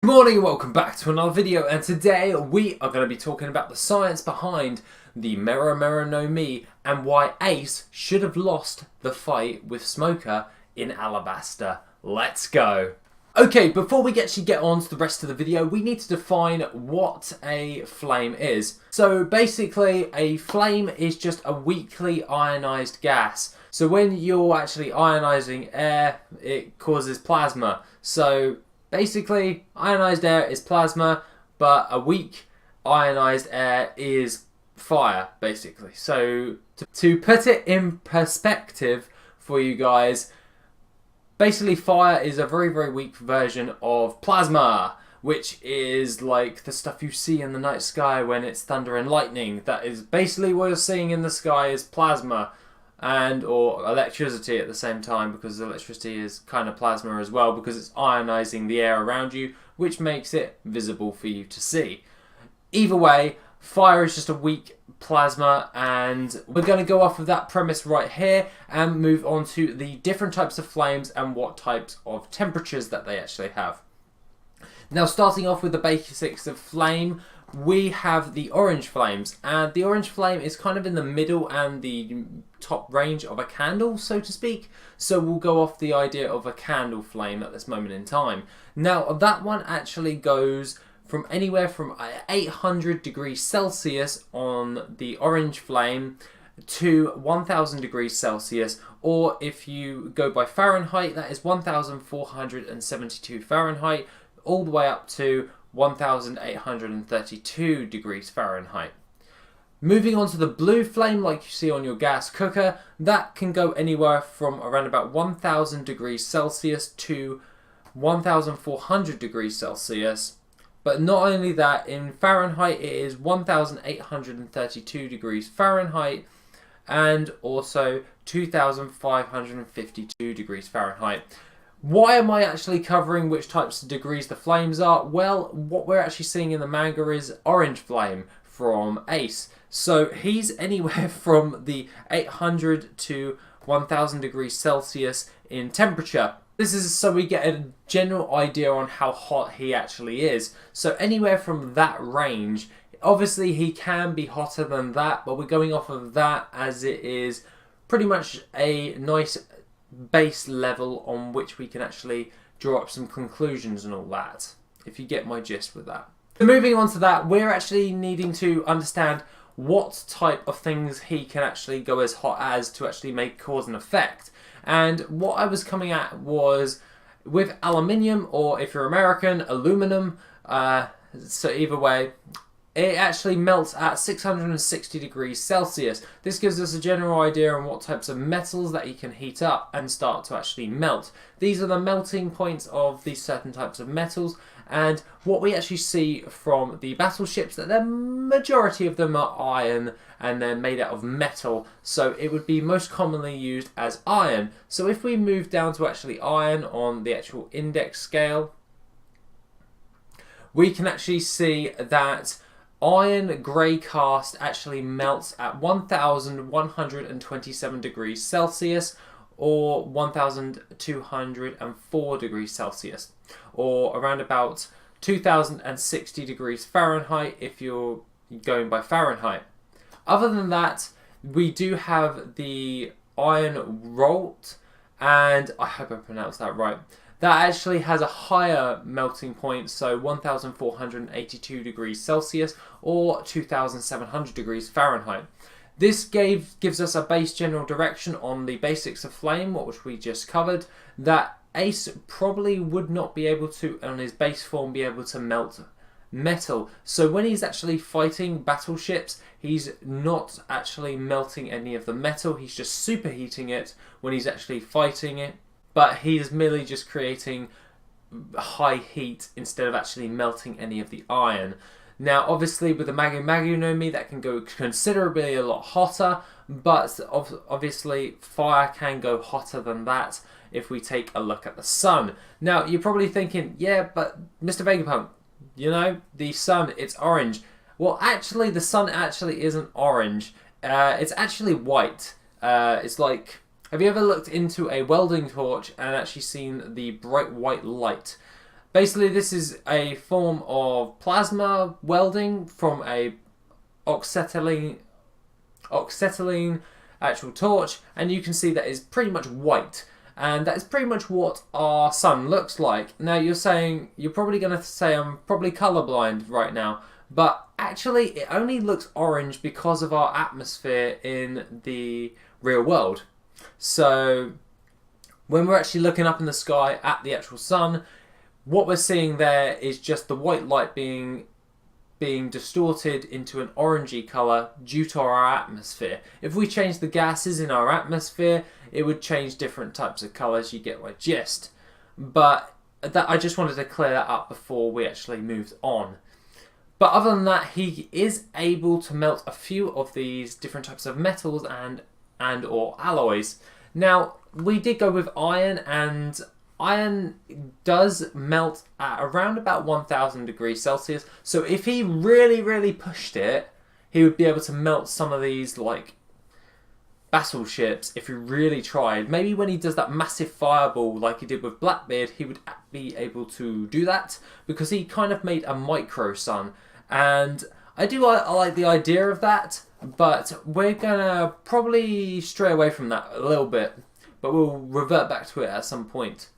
Good morning and welcome back to another video, and today we are going to be talking about the science behind the Mera Mera no Mi and why Ace should have lost the fight with Smoker in Alabasta. Let's go! Okay, before we actually get on to the rest of the video, we need to define what a flame is. So basically, a flame is just a weakly ionized gas. So when you're actually ionizing air, it causes plasma. So basically, ionized air is plasma, but a weak ionized air is fire, basically. So to put it in perspective for you guys, basically fire is a very, very weak version of plasma, which is like the stuff you see in the night sky when it's thunder and lightning. That is basically what you're seeing in the sky is plasma. And or electricity at the same time, because electricity is kind of plasma as well, because it's ionizing the air around you, which makes it visible for you to see. Either way, fire is just a weak plasma, and we're going to go off of that premise right here and move on to the different types of flames and what types of temperatures that they actually have. Now, starting off with the basics of flame, we have the orange flames, and the orange flame is kind of in the middle and the top range of a candle, so to speak. So we'll go off the idea of a candle flame at this moment in time. Now, that one actually goes from anywhere from 800 degrees Celsius on the orange flame to 1000 degrees Celsius, or if you go by Fahrenheit, that is 1472 Fahrenheit, all the way up to 1832 degrees Fahrenheit. Moving on to the blue flame, like you see on your gas cooker, that can go anywhere from around about 1000 degrees Celsius to 1400 degrees Celsius. But not only that, in Fahrenheit it is 1832 degrees Fahrenheit and also 2552 degrees Fahrenheit. Why am I actually covering which types of degrees the flames are? Well, what we're actually seeing in the manga is orange flame from Ace. So he's anywhere from the 800 to 1000 degrees Celsius in temperature. This is so we get a general idea on how hot he actually is. So anywhere from that range, obviously he can be hotter than that, but we're going off of that as it is pretty much a nice base level on which we can actually draw up some conclusions and all that, if you get my gist with that. So moving on to that, we're actually needing to understand what type of things he can actually go as hot as to actually make cause and effect. And what I was coming at was with aluminium, or if you're American, aluminum, so either way, it actually melts at 660 degrees Celsius. This gives us a general idea on what types of metals that you can heat up and start to actually melt. These are the melting points of these certain types of metals, and what we actually see from the battleships, that the majority of them are iron and they're made out of metal, so it would be most commonly used as iron. So if we move down to actually iron on the actual index scale, we can actually see that iron grey cast actually melts at 1127 degrees Celsius or 1204 degrees Celsius, or around about 2060 degrees Fahrenheit if you're going by Fahrenheit. Other than that, we do have the iron Rolt, and I hope I pronounced that right. That actually has a higher melting point, so 1482 degrees Celsius or 2700 degrees Fahrenheit. This gives us a base general direction on the basics of flame, which we just covered, that Ace probably would not be able to, on his base form, be able to melt metal. So when he's actually fighting battleships, he's not actually melting any of the metal, he's just superheating it when he's actually fighting it. But he's merely just creating high heat instead of actually melting any of the iron. Now, obviously, with the Magu Magu no Mi, that can go considerably a lot hotter, but obviously, fire can go hotter than that if we take a look at the sun. Now, you're probably thinking, yeah, but Mr. Vegapunk, you know, the sun, it's orange. Well, actually, the sun actually isn't orange. It's actually white. It's like, have you ever looked into a welding torch and actually seen the bright white light? Basically, this is a form of plasma welding from a oxyacetylene actual torch, and you can see that is pretty much white, and that is pretty much what our sun looks like. Now you're probably going to say I'm probably colorblind right now, but actually it only looks orange because of our atmosphere in the real world. So when we're actually looking up in the sky at the actual sun, what we're seeing there is just the white light being distorted into an orangey colour due to our atmosphere. If we change the gases in our atmosphere, it would change different types of colours. You get my gist. But I just wanted to clear that up before we actually moved on. But other than that, he is able to melt a few of these different types of metals and or alloys. Now, we did go with iron, and iron does melt at around about 1000 degrees Celsius. So if he really, really pushed it, he would be able to melt some of these like battleships if he really tried. Maybe when he does that massive fireball like he did with Blackbeard, he would be able to do that because he kind of made a micro sun. And I like the idea of that, but we're gonna probably stray away from that a little bit, but we'll revert back to it at some point.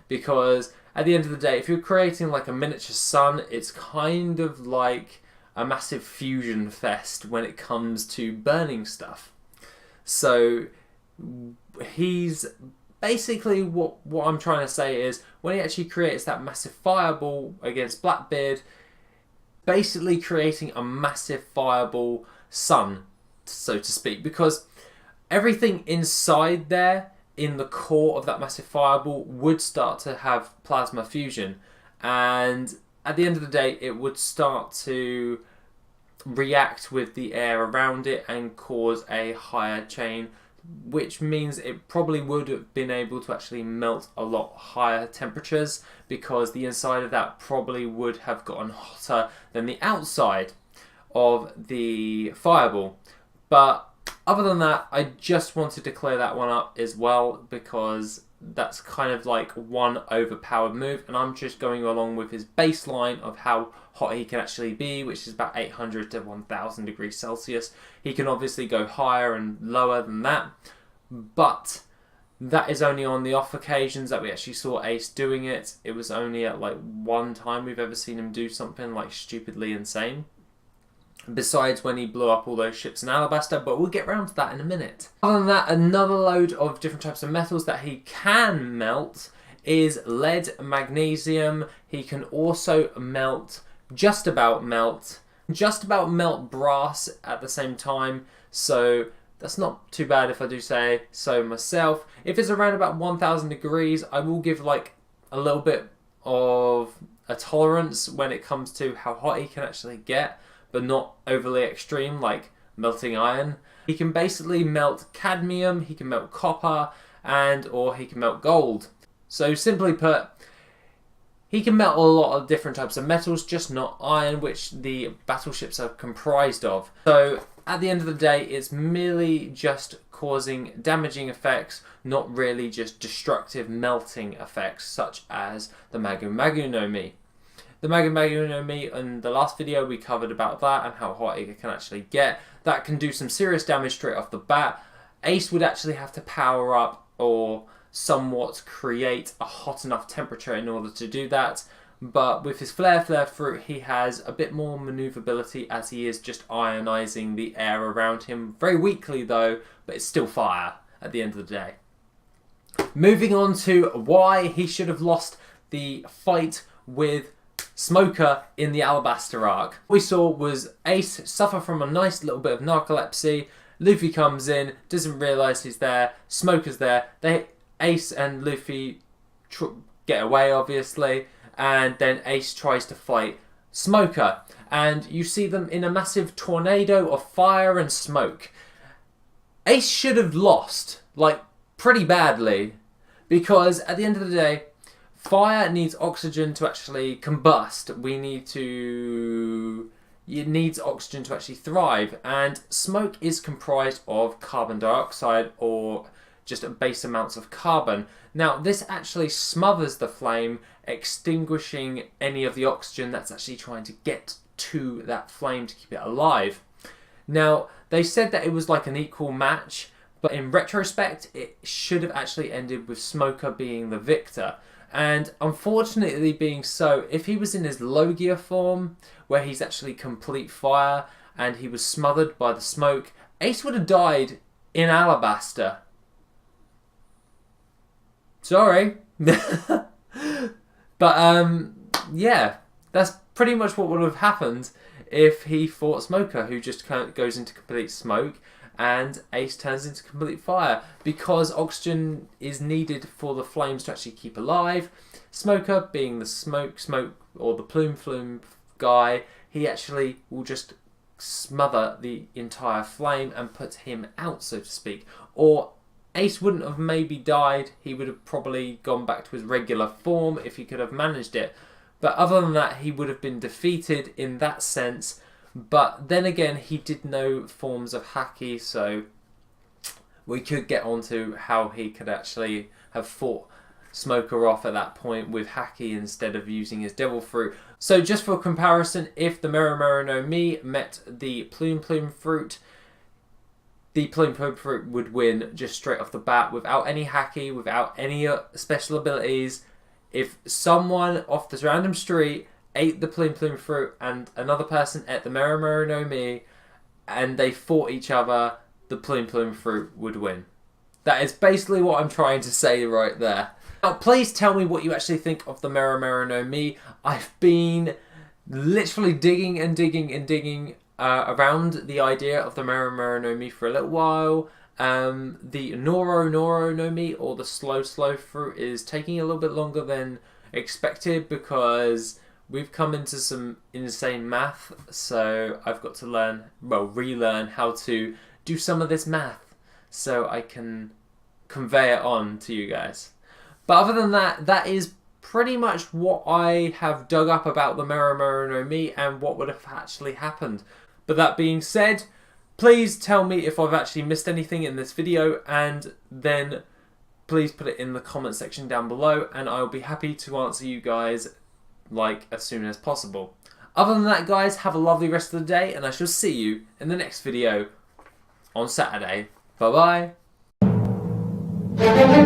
Because at the end of the day, if you're creating like a miniature sun, it's kind of like a massive fusion fest when it comes to burning stuff. So he's basically, what I'm trying to say is, when he actually creates that massive fireball against Blackbeard, basically creating a massive fireball sun, so to speak, because everything inside there in the core of that massive fireball would start to have plasma fusion, and at the end of the day it would start to react with the air around it and cause a higher chain, which means it probably would have been able to actually melt a lot higher temperatures, because the inside of that probably would have gotten hotter than the outside of the fireball. But other than that, I just wanted to clear that one up as well, because that's kind of like one overpowered move, and I'm just going along with his baseline of how hot he can actually be, which is about 800 to 1000 degrees Celsius. He can obviously go higher and lower than that, but that is only on the off occasions that we actually saw Ace doing it. It was only at like one time we've ever seen him do something like stupidly insane, besides when he blew up all those ships in Alabaster, but we'll get around to that in a minute. Other than that, another load of different types of metals that he can melt is lead, magnesium. He can also just about melt brass at the same time, so that's not too bad if I do say so myself. If it's around about 1000 degrees, I will give like a little bit of a tolerance when it comes to how hot he can actually get, but not overly extreme like melting iron. He can basically melt cadmium, he can melt copper, or he can melt gold. So simply put, he can melt a lot of different types of metals, just not iron, which the battleships are comprised of. So at the end of the day, it's merely just causing damaging effects, not really just destructive melting effects, such as the Magu Magu no Mi. The Magu Magu no Mi, in the last video we covered about that and how hot it can actually get. That can do some serious damage straight off the bat. Ace would actually have to power up or somewhat create a hot enough temperature in order to do that. But with his Flare Fruit, he has a bit more maneuverability, as he is just ionizing the air around him. Very weakly though, but it's still fire at the end of the day. Moving on to why he should have lost the fight with Smoker in the Alabaster arc. What we saw was Ace suffer from a nice little bit of narcolepsy. Luffy comes in, doesn't realise he's there, Smoker's there. Ace and Luffy get away, obviously, and then Ace tries to fight Smoker, and you see them in a massive tornado of fire and smoke. Ace should have lost, like, pretty badly, because at the end of the day, fire needs oxygen to actually combust. It needs oxygen to actually thrive, and smoke is comprised of carbon dioxide, or just base amounts of carbon. Now, this actually smothers the flame extinguishing any of the oxygen that's actually trying to get to that flame to keep it alive. Now, they said that it was like an equal match, but in retrospect, it should have actually ended with Smoker being the victor. And unfortunately being so, if he was in his Logia form, where he's actually complete fire, and he was smothered by the smoke, Ace would have died in Alabaster. Sorry. But, yeah, that's pretty much what would have happened if he fought Smoker, who just kind of goes into complete smoke, and Ace turns into complete fire. Because oxygen is needed for the flames to actually keep alive, Smoker, being the smoke, or the plume guy, he actually will just smother the entire flame and put him out, so to speak. Or Ace wouldn't have maybe died, he would have probably gone back to his regular form if he could have managed it. But other than that, he would have been defeated in that sense. But then again, he did know forms of Haki, so we could get onto how he could actually have fought Smoker off at that point with Haki instead of using his Devil Fruit. So just for comparison, if the Mero no Mi met the Plume Fruit, the Plume Fruit would win just straight off the bat without any Haki, without any special abilities. If someone off this random street ate the Plume Fruit and another person ate the Mero no Mi and they fought each other, the Plume Fruit would win. That is basically what I'm trying to say right there. Now, please tell me what you actually think of the Mero no Mi. I've been literally digging around the idea of the Mero no Mi for a little while. The Noro no Mi, or the slow fruit, is taking a little bit longer than expected because we've come into some insane math, so I've got to relearn how to do some of this math so I can convey it on to you guys. But other than that, that is pretty much what I have dug up about the Mero no Mi and what would have actually happened. But that being said, please tell me if I've actually missed anything in this video, and then please put it in the comment section down below, and I'll be happy to answer you guys as soon as possible. Other than that, guys, have a lovely rest of the day, and I shall see you in the next video on Saturday. Bye bye.